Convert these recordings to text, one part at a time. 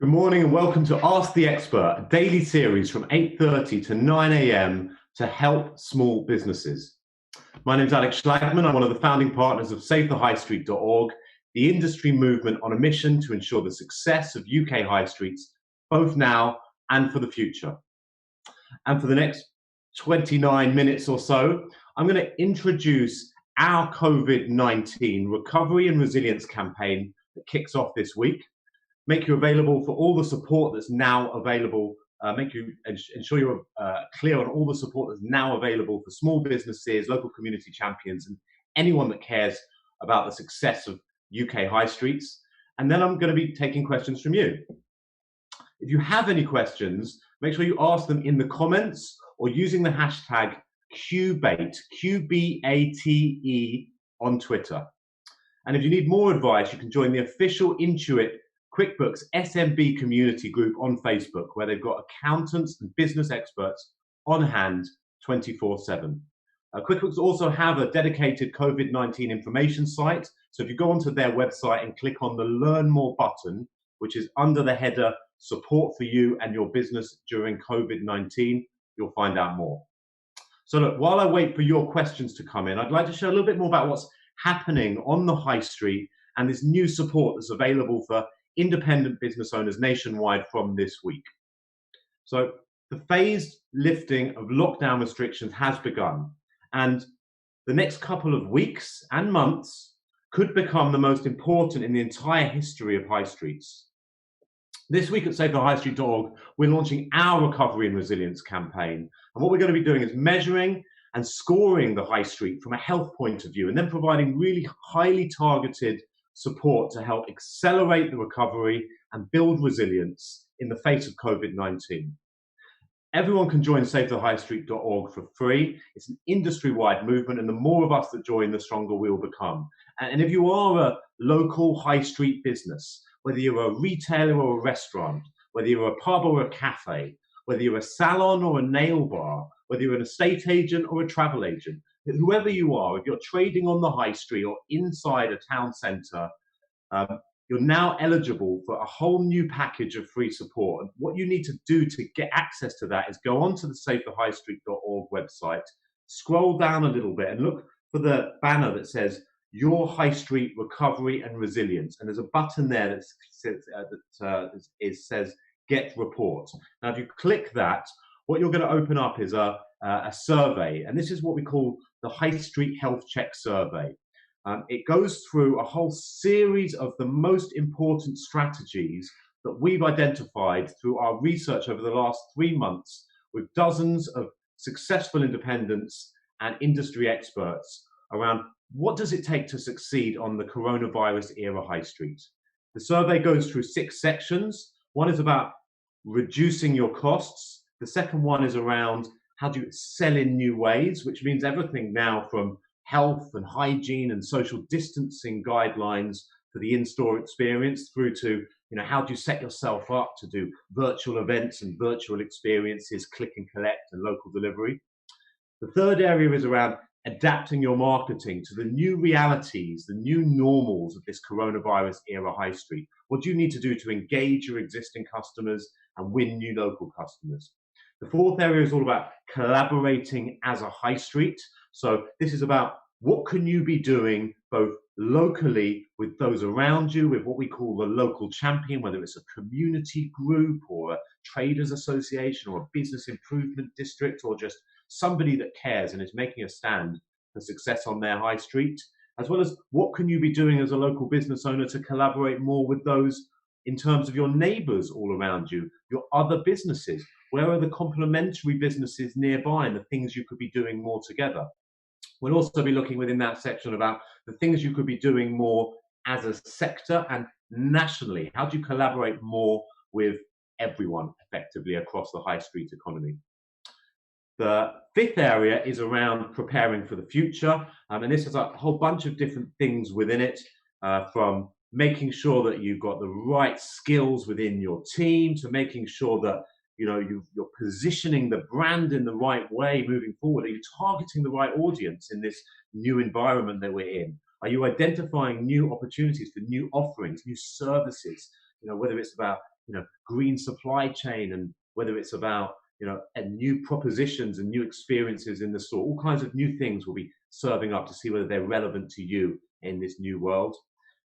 Good morning and welcome to Ask the Expert, a daily series from 8:30 to 9 a.m. to help small businesses. My name is Alex Schlagman. I'm one of the founding partners of SaveTheHighStreet.org, the industry movement on a mission to ensure the success of UK high streets, both now and for the future. And for the next 29 minutes or so, I'm going to introduce our COVID-19 recovery and resilience campaign that kicks off this week, make you available for all the support that's now available, ensure you're clear on all the support that's now available for small businesses, local community champions, and anyone that cares about the success of UK high streets. And then I'm going to be taking questions from you. If you have any questions, make sure you ask them in the comments or using the hashtag QBATE, QBATE on Twitter. And if you need more advice, you can join the official Intuit QuickBooks SMB community group on Facebook, where they've got accountants and business experts on hand 24/7. QuickBooks also have a dedicated COVID-19 information site. So if you go onto their website and click on the Learn More button, which is under the header Support for You and Your Business During COVID-19, you'll find out more. So look, while I wait for your questions to come in, I'd like to share a little bit more about what's happening on the high street and this new support that's available for independent business owners nationwide from this week. So the phased lifting of lockdown restrictions has begun, and the next couple of weeks and months could become the most important in the entire history of high streets. This week at SaveTheHighStreet.org, we're launching our recovery and resilience campaign. And what we're going to be doing is measuring and scoring the high street from a health point of view, and then providing really highly targeted support to help accelerate the recovery and build resilience in the face of COVID-19. Everyone can join SaveTheHighStreet.org for free. It's an industry-wide movement, and the more of us that join, the stronger we'll become. And if you are a local high street business, whether you're a retailer or a restaurant, whether you're a pub or a cafe, whether you're a salon or a nail bar, whether you're an estate agent or a travel agent, whoever you are, if you're trading on the high street or inside a town centre, you're now eligible for a whole new package of free support. And what you need to do to get access to that is go onto the SaveTheHighStreet.org website, scroll down a little bit and look for the banner that says Your High Street Recovery and Resilience. And there's a button there that says Get Report. Now, if you click that, what you're going to open up is a survey, and this is what we call the High Street Health Check Survey. It goes through a whole series of the most important strategies that we've identified through our research over the last 3 months with dozens of successful independents and industry experts around what does it take to succeed on the coronavirus era high street. The survey goes through 6 sections. One is about reducing your costs. The second one is around how do you sell in new ways, which means everything now from health and hygiene and social distancing guidelines for the in-store experience through to, how do you set yourself up to do virtual events and virtual experiences, click and collect and local delivery. The third area is around adapting your marketing to the new realities, the new normals of this coronavirus era high street. What do you need to do to engage your existing customers and win new local customers? The fourth area is all about collaborating as a high street. So this is about what can you be doing both locally with those around you, with what we call the local champion, whether it's a community group or a traders association or a business improvement district or just somebody that cares and is making a stand for success on their high street, as well as what can you be doing as a local business owner to collaborate more with those in terms of your neighbors all around you, your other businesses. Where are the complementary businesses nearby and the things you could be doing more together? We'll also be looking within that section about the things you could be doing more as a sector and nationally. How do you collaborate more with everyone effectively across the high street economy? The fifth area is around preparing for the future. And this has a whole bunch of different things within it, from making sure that you've got the right skills within your team to making sure that you're positioning the brand in the right way moving forward. Are you targeting the right audience in this new environment that we're in? Are you identifying new opportunities for new offerings, new services? Whether it's about green supply chain, and whether it's about and new propositions and new experiences in the store. All kinds of new things will be serving up to see whether they're relevant to you in this new world.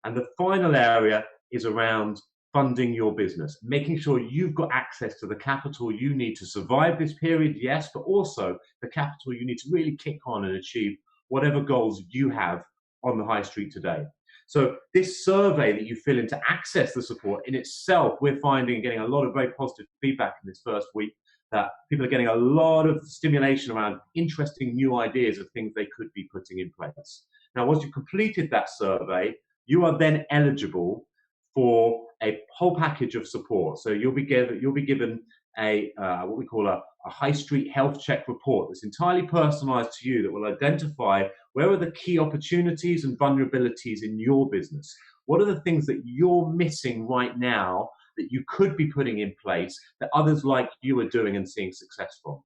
And the final area is around funding your business, making sure you've got access to the capital you need to survive this period, yes, but also the capital you need to really kick on and achieve whatever goals you have on the high street today. So this survey that you fill in to access the support in itself, we're finding, getting a lot of very positive feedback in this first week, that people are getting a lot of stimulation around interesting new ideas of things they could be putting in place. Now, once you've completed that survey, you are then eligible for a whole package of support. So you'll be given a what we call a high street health check report that's entirely personalized to you, that will identify where are the key opportunities and vulnerabilities in your business. What are the things that you're missing right now that you could be putting in place that others like you are doing and seeing success from?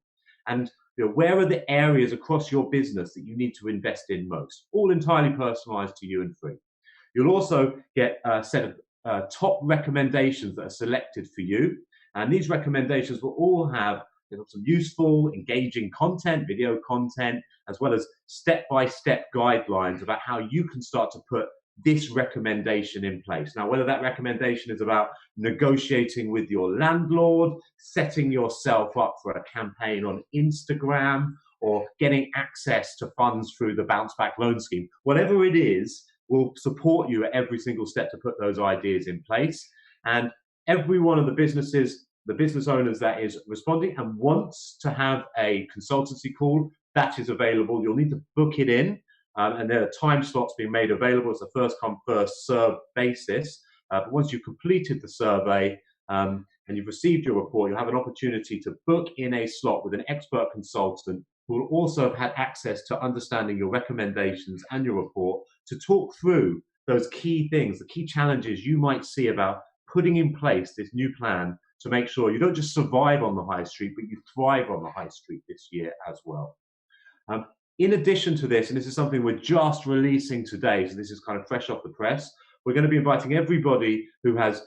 And where are the areas across your business that you need to invest in most? All entirely personalized to you and free. You'll also get a set of top recommendations that are selected for you. And these recommendations will all have some useful, engaging content, video content, as well as step-by-step guidelines about how you can start to put this recommendation in place. Now, whether that recommendation is about negotiating with your landlord, setting yourself up for a campaign on Instagram, or getting access to funds through the bounce back loan scheme, whatever it is, will support you at every single step to put those ideas in place. And every one of the business owners that is responding and wants to have a consultancy call, that is available. You'll need to book it in, and there are time slots being made available. It's a first come, first served basis. But once you've completed the survey and you've received your report, you'll have an opportunity to book in a slot with an expert consultant who will also have had access to understanding your recommendations and your report, to talk through those key things, the key challenges you might see about putting in place this new plan to make sure you don't just survive on the high street, but you thrive on the high street this year as well. In addition to this, and this is something we're just releasing today, so this is kind of fresh off the press, we're going to be inviting everybody who has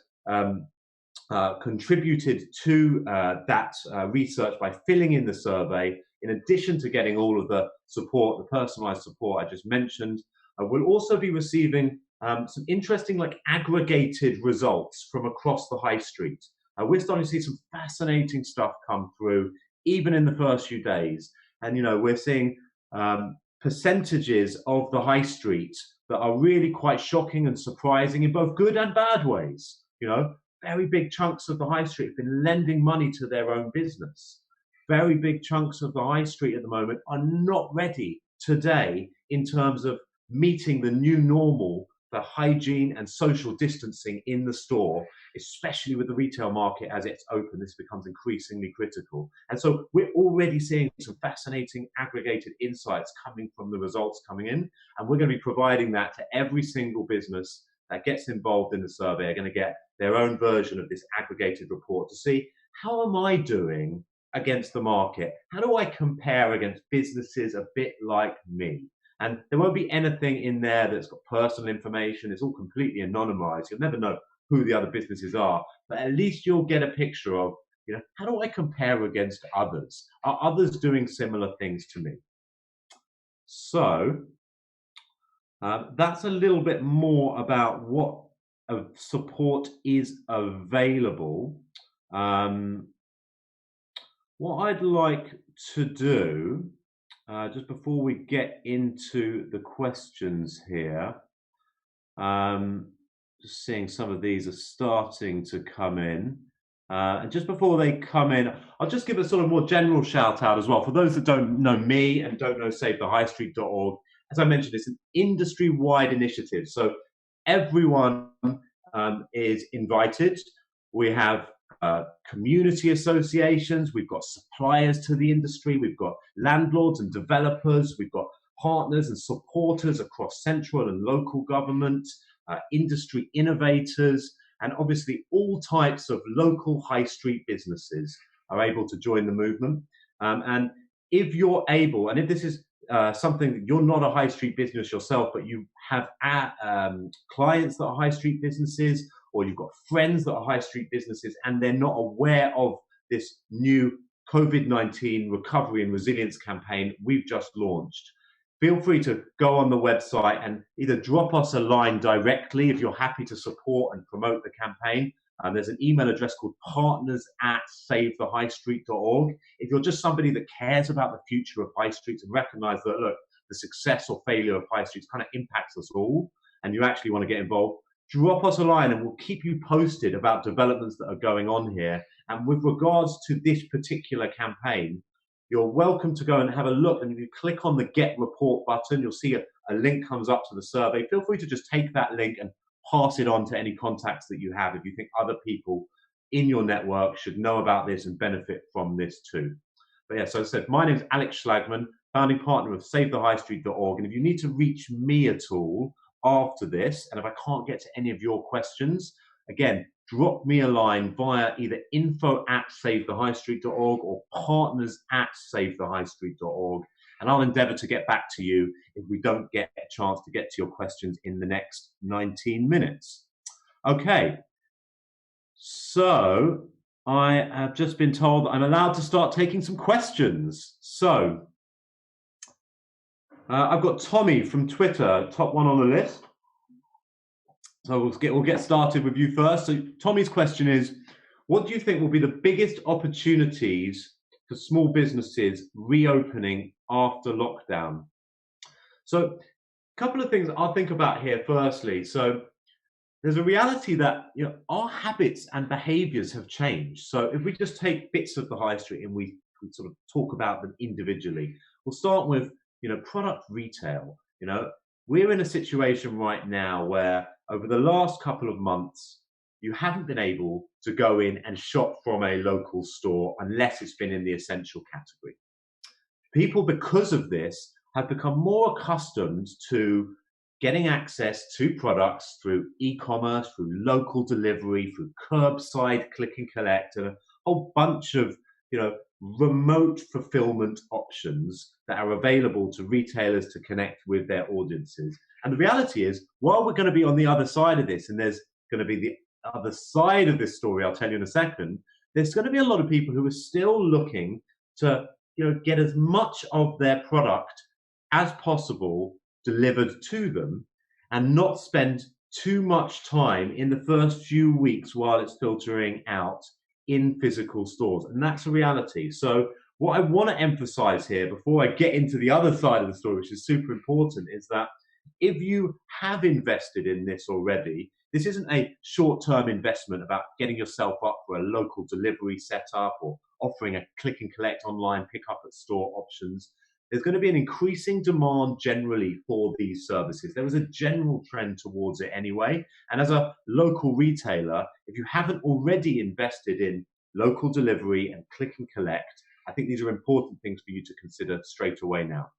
contributed to that research by filling in the survey. In addition to getting all of the support, the personalized support I just mentioned, we'll also be receiving some interesting, aggregated results from across the high street. We're starting to see some fascinating stuff come through, even in the first few days. And, we're seeing percentages of the high street that are really quite shocking and surprising in both good and bad ways. Very big chunks of the high street have been lending money to their own business. Very big chunks of the high street at the moment are not ready today in terms of meeting the new normal for hygiene and social distancing in the store, especially with the retail market as it's open. This becomes increasingly critical. And so we're already seeing some fascinating aggregated insights coming from the results coming in, and we're going to be providing that to every single business that gets involved in the survey. Are going to get their own version of this aggregated report to see, how am I doing against the market? How do I compare against businesses a bit like me? And there won't be anything in there that's got personal information. It's all completely anonymized. You'll never know who the other businesses are, but at least you'll get a picture of, how do I compare against others? Are others doing similar things to me? So that's a little bit more about what support is available. What I'd like to do, just before we get into the questions here, just seeing some of these are starting to come in. And just before they come in, I'll just give a sort of more general shout out as well. For those that don't know me and don't know SaveTheHighStreet.org, as I mentioned, it's an industry-wide initiative. So everyone is invited. We have community associations, we've got suppliers to the industry, we've got landlords and developers, we've got partners and supporters across central and local government, industry innovators, and obviously all types of local high street businesses are able to join the movement. And if you're able, and if this is something that you're not a high street business yourself, but you have clients that are high street businesses, or you've got friends that are high street businesses and they're not aware of this new COVID-19 recovery and resilience campaign we've just launched, feel free to go on the website and either drop us a line directly if you're happy to support and promote the campaign. There's an email address called partners@savethehighstreet.org. If you're just somebody that cares about the future of high streets and recognize that, look, the success or failure of high streets kind of impacts us all, and you actually want to get involved, drop us a line and we'll keep you posted about developments that are going on here. And with regards to this particular campaign, you're welcome to go and have a look. And if you click on the Get Report button, you'll see a link comes up to the survey. Feel free to just take that link and pass it on to any contacts that you have if you think other people in your network should know about this and benefit from this too. But yeah, so as I said, my name is Alex Schlagman, founding partner of SaveTheHighStreet.org. And if you need to reach me at all after this, and if I can't get to any of your questions, again, drop me a line via either info@savethehighstreet.org or partners@savethehighstreet.org. And I'll endeavor to get back to you if we don't get a chance to get to your questions in the next 19 minutes. Okay, so I have just been told that I'm allowed to start taking some questions. So I've got Tommy from Twitter, top one on the list. So we'll get started with you first. So Tommy's question is, what do you think will be the biggest opportunities for small businesses reopening after lockdown? So a couple of things I'll think about here firstly. So there's a reality that our habits and behaviors have changed. So if we just take bits of the high street and we sort of talk about them individually, we'll start with product retail. We're in a situation right now where over the last couple of months, you haven't been able to go in and shop from a local store unless it's been in the essential category. People, because of this, have become more accustomed to getting access to products through e-commerce, through local delivery, through curbside click and collect, and a whole bunch of remote fulfillment options that are available to retailers to connect with their audiences. And the reality is, while we're going to be on the other side of this, and there's going to be the other side of this story, I'll tell you in a second, there's going to be a lot of people who are still looking to get as much of their product as possible delivered to them and not spend too much time in the first few weeks while it's filtering out in physical stores. And that's a reality. So what I want to emphasize here before I get into the other side of the story, which is super important, is that if you have invested in this already, this isn't a short-term investment about getting yourself up for a local delivery setup or offering a click and collect online pickup at store options. There's going to be an increasing demand generally for these services. There is a general trend towards it anyway. And as a local retailer, if you haven't already invested in local delivery and click and collect, I think these are important things for you to consider straight away now.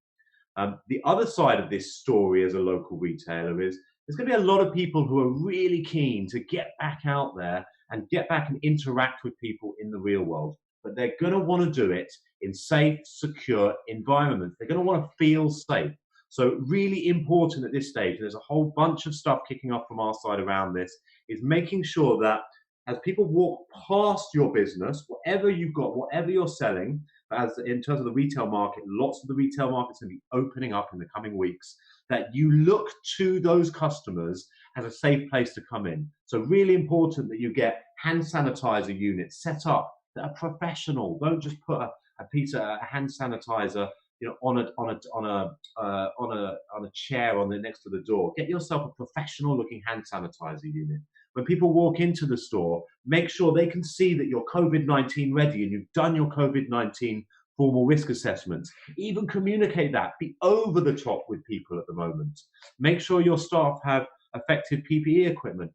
The other side of this story as a local retailer is there's going to be a lot of people who are really keen to get back out there and get back and interact with people in the real world. But they're going to want to do it in safe, secure environments. They're going to want to feel safe. So really important at this stage, and there's a whole bunch of stuff kicking off from our side around this, is making sure that as people walk past your business, whatever you've got, whatever you're selling, as in terms of the retail market, lots of the retail market's going to be opening up in the coming weeks, that you look to those customers as a safe place to come in. So really important that you get hand sanitizer units set up that are professional. Don't just put a hand sanitizer on a chair next to the door. Get yourself a professional looking hand sanitizer unit. When people walk into the store, make sure they can see that you're COVID-19 ready and you've done your COVID-19 formal risk assessments. Even communicate that. Be over the top with people at the moment. Make sure your staff have effective PPE equipment.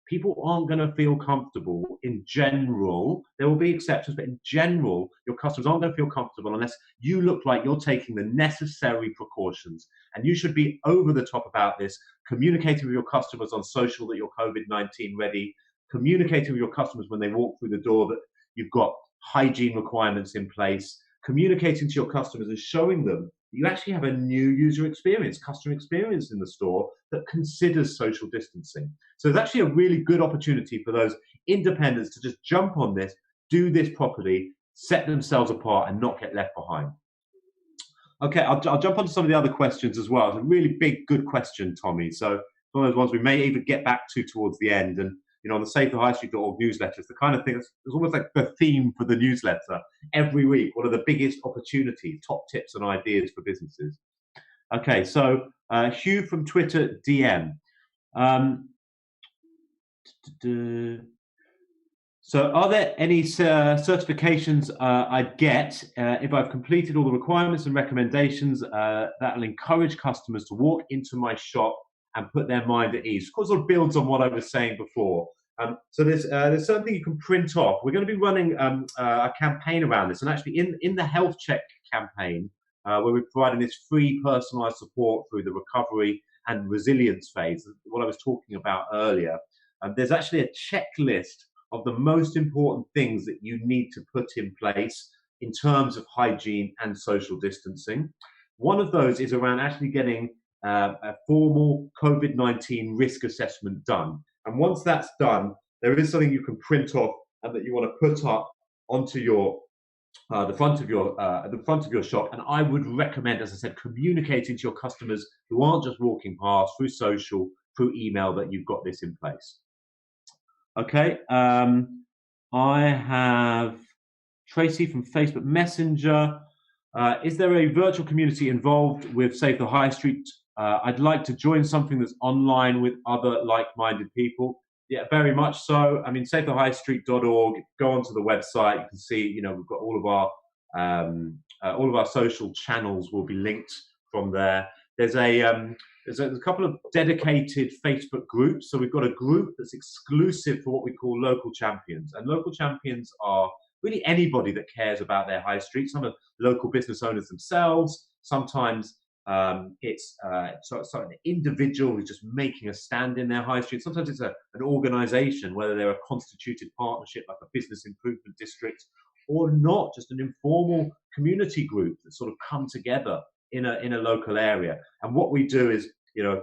People aren't going to feel comfortable in general. There will be exceptions, but in general, your customers aren't going to feel comfortable unless you look like you're taking the necessary precautions. And you should be over the top about this, communicating with your customers on social that you're COVID-19 ready, communicating with your customers when they walk through the door that you've got hygiene requirements in place, communicating to your customers and showing them you actually have a new user experience, customer experience in the store that considers social distancing. So there's actually a really good opportunity for those independents to just jump on this, do this properly, set themselves apart and not get left behind. Okay, I'll jump onto some of the other questions as well. It's a really big, good question, Tommy. So one of those ones we may even get back to towards the end. And on the SaveTheHighStreet.org newsletter, it's the kind of thing that's almost like the theme for the newsletter. Every week, what are the biggest opportunities, top tips and ideas for businesses? Okay, so Hugh from Twitter DM. So are there any certifications I'd get if I've completed all the requirements and recommendations that will encourage customers to walk into my shop and put their mind at ease? Of course, it builds on what I was saying before. So there's something you can print off. We're going to be running a campaign around this, and actually in the health check campaign, where we're providing this free personalised support through the recovery and resilience phase, what I was talking about earlier, there's actually a checklist of the most important things that you need to put in place in terms of hygiene and social distancing. One of those is around actually getting a formal COVID-19 risk assessment done. And once that's done, there is something you can print off and that you want to put up onto your the front of your shop. And I would recommend, as I said, communicating to your customers who aren't just walking past through social, through email, that you've got this in place. Okay, I have Tracy from Facebook Messenger. Is there a virtual community involved with Save the High Street? I'd like to join something that's online with other like-minded people. Yeah, very much so. I mean, SaveTheHighStreet.org. Go onto the website. You can see, we've got all of our social channels will be linked from there. There's a couple of dedicated Facebook groups. So we've got a group that's exclusive for what we call local champions. And local champions are really anybody that cares about their high street. Some are local business owners themselves. Sometimes it's an individual who's just making a stand in their high street. Sometimes it's an organisation, whether they're a constituted partnership like a business improvement district or not, just an informal community group that sort of come together in a local area. And what we do is, through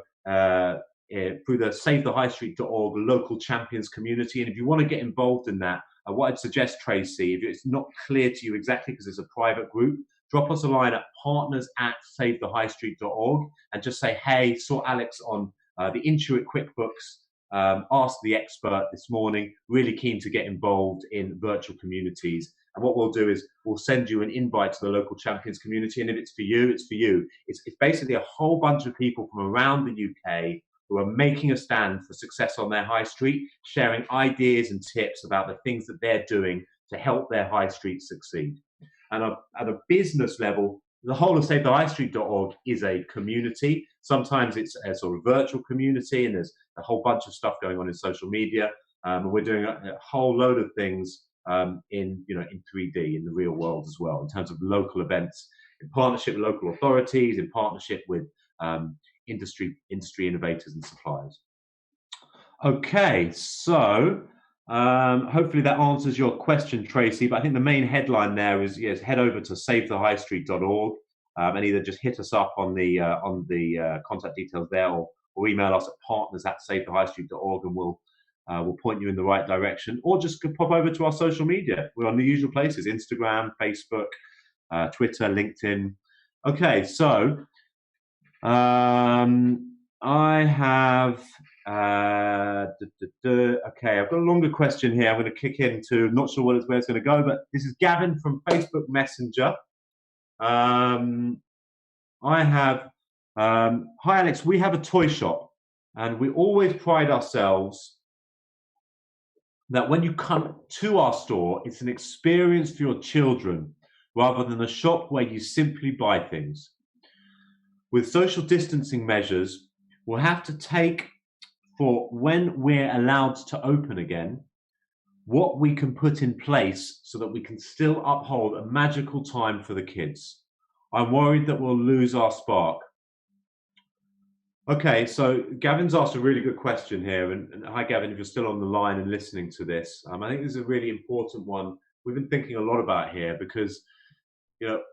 the SaveTheHighStreet.org local champions community. And if you want to get involved in that, what I'd suggest, Tracy, if it's not clear to you exactly because it's a private group, drop us a line at partners@SaveTheHighStreet.org and just say, hey, saw Alex on the Intuit QuickBooks, asked the expert this morning, really keen to get involved in virtual communities. And what we'll do is we'll send you an invite to the local champions community. And if it's for you, it's for you. It's basically a whole bunch of people from around the UK who are making a stand for success on their high street, sharing ideas and tips about the things that they're doing to help their high street succeed. And at a business level, the whole of SaveTheHighStreet.org is a community. Sometimes it's a sort of virtual community, and there's a whole bunch of stuff going on in social media. And we're doing a whole load of things in 3D in the real world as well, in terms of local events, in partnership with local authorities, in partnership with industry innovators and suppliers. Okay, so hopefully that answers your question, Tracy. But I think the main headline there is, yes, head over to SaveTheHighStreet.org and either just hit us up on the contact details there, or email us at partners@SaveTheHighStreet.org, and we'll point you in the right direction, or just pop over to our social media. We're on the usual places: Instagram, Facebook, Twitter, LinkedIn. Okay, so I have okay, I've got a longer question here. I'm going to kick into, not sure where it's going to go, but this is Gavin from Facebook Messenger. I have hi Alex, we have a toy shop, and we always pride ourselves that when you come to our store, it's an experience for your children rather than a shop where you simply buy things. With social distancing measures, we'll have to take, for when we're allowed to open again, what we can put in place so that we can still uphold a magical time for the kids. I'm worried that we'll lose our spark. Okay, so Gavin's asked a really good question here. And hi, Gavin, if you're still on the line and listening to this. I think this is a really important one we've been thinking a lot about here, because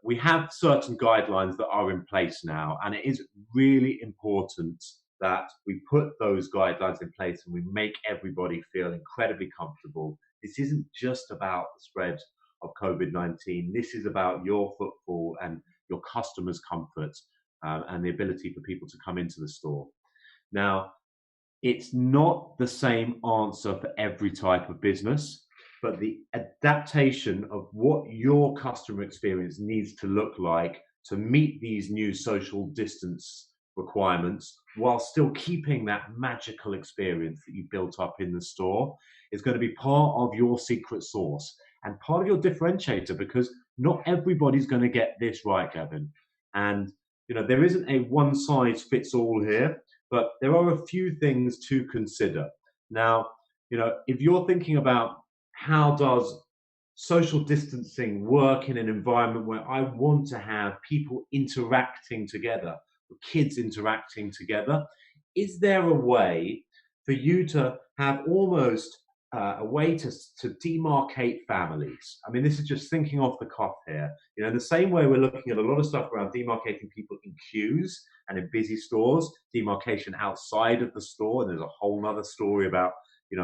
we have certain guidelines that are in place now, and it is really important that we put those guidelines in place and we make everybody feel incredibly comfortable. This isn't just about the spread of COVID-19. This is about your footfall and your customers' comfort, and the ability for people to come into the store. Now, it's not the same answer for every type of business, but the adaptation of what your customer experience needs to look like to meet these new social distance requirements while still keeping that magical experience that you built up in the store is going to be part of your secret sauce and part of your differentiator, because not everybody's going to get this right, Gavin. And there isn't a one size fits all here, but there are a few things to consider. Now, if you're thinking about how does social distancing work in an environment where I want to have people interacting together, kids interacting together, is there a way for you to have almost a way to demarcate families? I mean, this is just thinking off the cuff here. In the same way we're looking at a lot of stuff around demarcating people in queues and in busy stores, demarcation outside of the store, and there's a whole other story about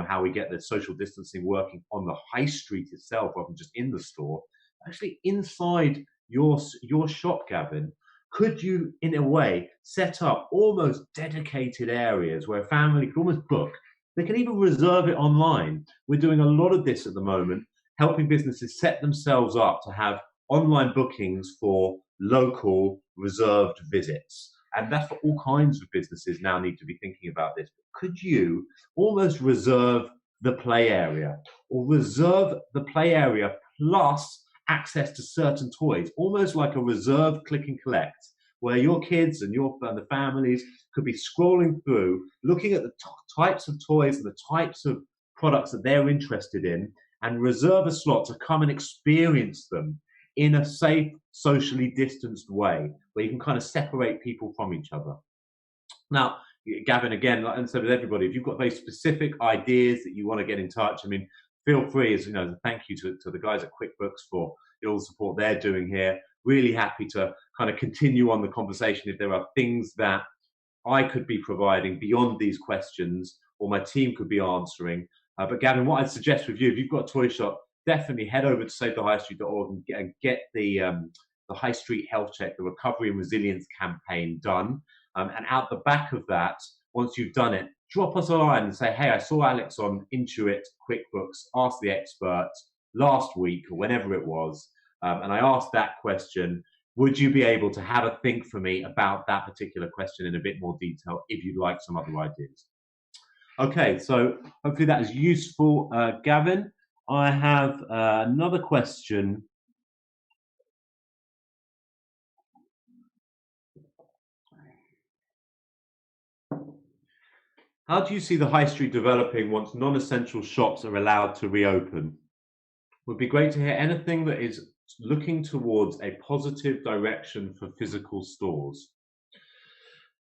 how we get the social distancing working on the high street itself rather than just in the store. Actually, inside your shop, Gavin, could you, in a way, set up almost dedicated areas where a family could almost book? They can even reserve it online. We're doing a lot of this at the moment, helping businesses set themselves up to have online bookings for local reserved visits. And that's what all kinds of businesses now need to be thinking about this. Could you almost reserve the play area, or reserve the play area plus access to certain toys, almost like a reserved click and collect, where your kids and the families could be scrolling through, looking at the types of toys and the types of products that they're interested in, and reserve a slot to come and experience them in a safe, socially distanced way, where you can kind of separate people from each other. Now, Gavin, again, like I said with everybody, if you've got very specific ideas that you want to get in touch, I mean, feel free, as thank you to the guys at QuickBooks for all the support they're doing here. Really happy to kind of continue on the conversation if there are things that I could be providing beyond these questions or my team could be answering. But Gavin, what I'd suggest with you, if you've got a toy shop, definitely head over to savethehighstreet.org and get the High Street Health Check, the Recovery and Resilience campaign done. And out the back of that, once you've done it, drop us a line and say, hey, I saw Alex on Intuit QuickBooks Ask the Expert last week or whenever it was, and I asked that question. Would you be able to have a think for me about that particular question in a bit more detail if you'd like some other ideas? Okay, so hopefully that is useful, Gavin. I have another question. How do you see the high street developing once non-essential shops are allowed to reopen? Would be great to hear anything that is looking towards a positive direction for physical stores.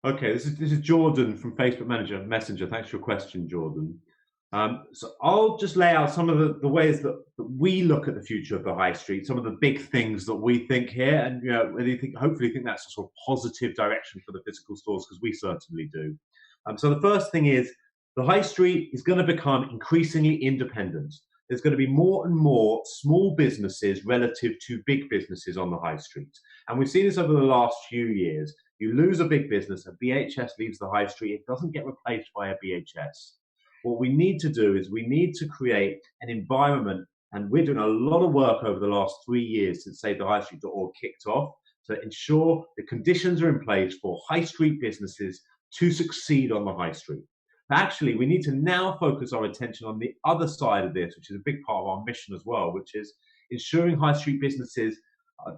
Okay, this is Jordan from Facebook Messenger. Thanks for your question, Jordan. So I'll just lay out some of the ways that we look at the future of the high street, some of the big things that we think here, and hopefully think that's a sort of positive direction for the physical stores, because we certainly do. So the first thing is the high street is going to become increasingly independent. There's going to be more and more small businesses relative to big businesses on the high street. And we've seen this over the last few years. You lose a big business, a BHS leaves the high street, it doesn't get replaced by a BHS. What we need to do is we need to create an environment, and we're doing a lot of work over the last 3 years since SaveTheHighStreet.org kicked off to ensure the conditions are in place for high street businesses to succeed on the high street. But actually, we need to now focus our attention on the other side of this, which is a big part of our mission as well, which is ensuring high street businesses,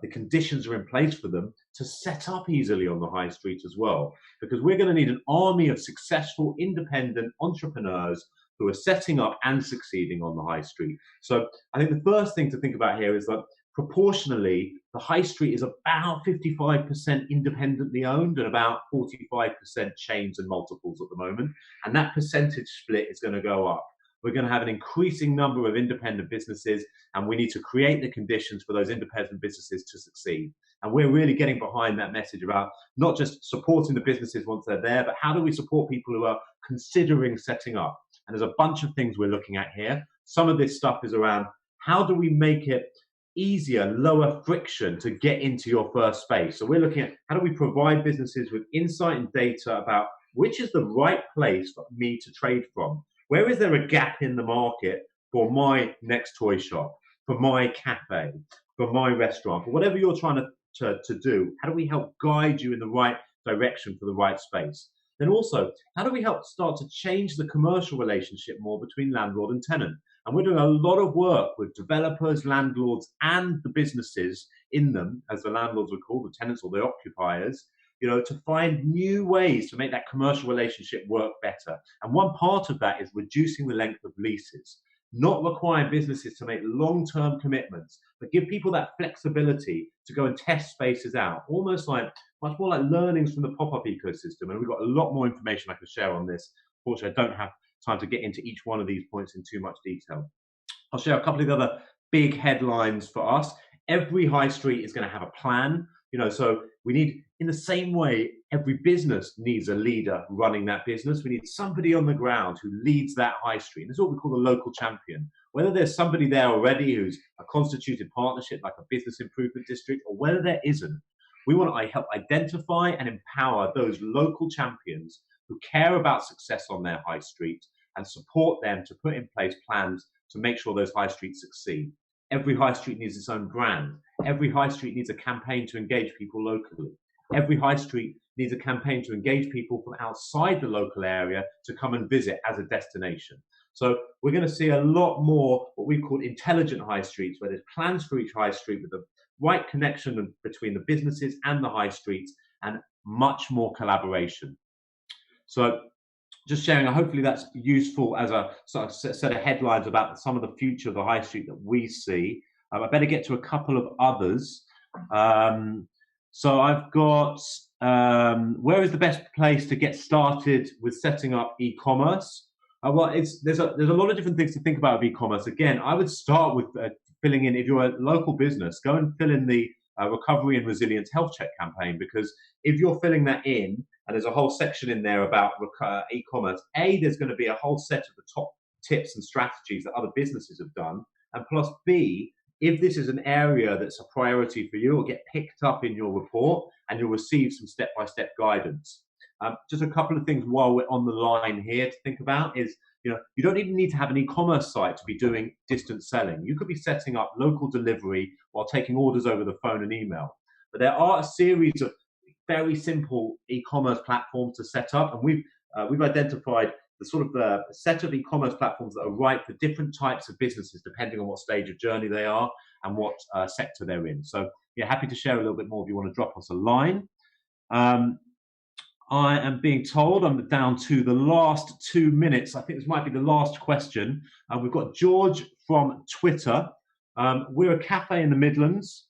the conditions are in place for them to set up easily on the high street as well. Because we're going to need an army of successful, independent entrepreneurs who are setting up and succeeding on the high street. So I think the first thing to think about here is that proportionally, the high street is about 55% independently owned and about 45% chains and multiples at the moment. And that percentage split is going to go up. We're going to have an increasing number of independent businesses, and we need to create the conditions for those independent businesses to succeed. And we're really getting behind that message about not just supporting the businesses once they're there, but how do we support people who are considering setting up? And there's a bunch of things we're looking at here. Some of this stuff is around how do we make it easier, lower friction to get into your first space. So we're looking at how do we provide businesses with insight and data about which is the right place for me to trade from. Where is there a gap in the market for my next toy shop, for my cafe, for my restaurant, for whatever you're trying to do? How do we help guide you in the right direction for the right space? Then also, how do we help start to change the commercial relationship more between landlord and tenant? And we're doing a lot of work with developers, landlords, and the businesses in them, as the landlords are called, the tenants or the occupiers, to find new ways to make that commercial relationship work better. And one part of that is reducing the length of leases, not requiring businesses to make long-term commitments, but give people that flexibility to go and test spaces out, almost like much more like learnings from the pop-up ecosystem. And we've got a lot more information I can share on this. Fortunately, I don't have time to get into each one of these points in too much detail. I'll share a couple of the other big headlines for us. Every high street is going to have a plan, so we need, in the same way, every business needs a leader running that business. We need somebody on the ground who leads that high street. This is what we call the local champion. Whether there's somebody there already who's a constituted partnership like a business improvement district, or whether there isn't, we want to help identify and empower those local champions who care about success on their high street and support them to put in place plans to make sure those high streets succeed. Every high street needs its own brand. Every high street needs a campaign to engage people locally. Every high street needs a campaign to engage people from outside the local area to come and visit as a destination. So we're going to see a lot more what we call intelligent high streets, where there's plans for each high street with the right connection between the businesses and the high streets, and much more collaboration. So just sharing, hopefully that's useful as a sort of set of headlines about some of the future of the high street that we see. I better get to a couple of others. So I've got, where is the best place to get started with setting up e-commerce? Well, there's a lot of different things to think about with e-commerce. Again, I would start with filling in, if you're a local business, go and fill in the Recovery and Resilience Health Check campaign, because if you're filling that in, and there's a whole section in there about e-commerce, there's going to be a whole set of the top tips and strategies that other businesses have done, and plus B, if this is an area that's a priority for you, it'll get picked up in your report and you'll receive some step-by-step guidance. Just a couple of things while we're on the line here to think about is, you don't even need to have an e-commerce site to be doing distance selling. You could be setting up local delivery while taking orders over the phone and email. But there are a series of very simple e-commerce platforms to set up, and we've identified the sort of set of e-commerce platforms that are right for different types of businesses, depending on what stage of journey they are and what sector they're in. So, happy to share a little bit more if you want to drop us a line. I am being told I'm down to the last 2 minutes. I think this might be the last question. We've got George from Twitter. We're a cafe in the Midlands.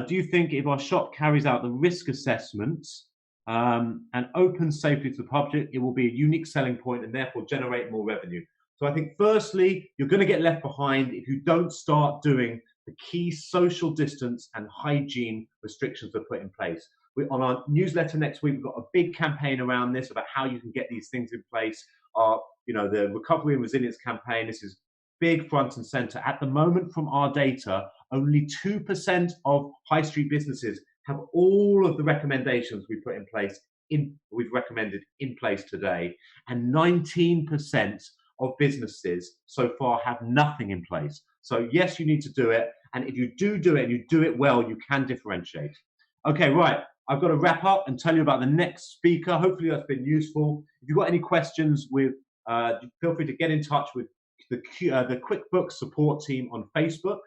Do you think if our shop carries out the risk assessments and opens safely to the public, it will be a unique selling point and therefore generate more revenue? So I think firstly, you're going to get left behind if you don't start doing the key social distance and hygiene restrictions that are put in place. On our newsletter next week, we've got a big campaign around this about how you can get these things in place. The Recovery and Resilience campaign, this is big front and center. At the moment, from our data, only 2% of high street businesses have all of the recommendations we put in place, we've recommended in place today, and 19% of businesses so far have nothing in place. So yes, you need to do it, and if you do it and you do it well, you can differentiate. Okay, right. I've got to wrap up and tell you about the next speaker. Hopefully that's been useful. If you've got any questions, feel free to get in touch with the QuickBooks support team on Facebook,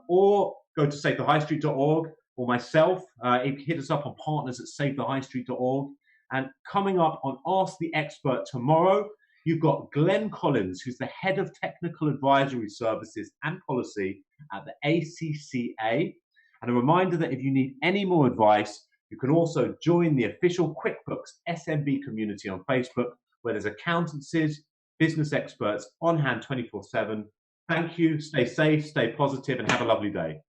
or go to savethehighstreet.org, or myself. Hit us up on partners@savethehighstreet.org. And coming up on Ask the Expert tomorrow, you've got Glenn Collins, who's the Head of Technical Advisory Services and Policy at the ACCA. And a reminder that if you need any more advice, you can also join the official QuickBooks SMB community on Facebook, where there's accountancies, business experts on hand 24/7. Thank you. Stay safe, stay positive, and have a lovely day.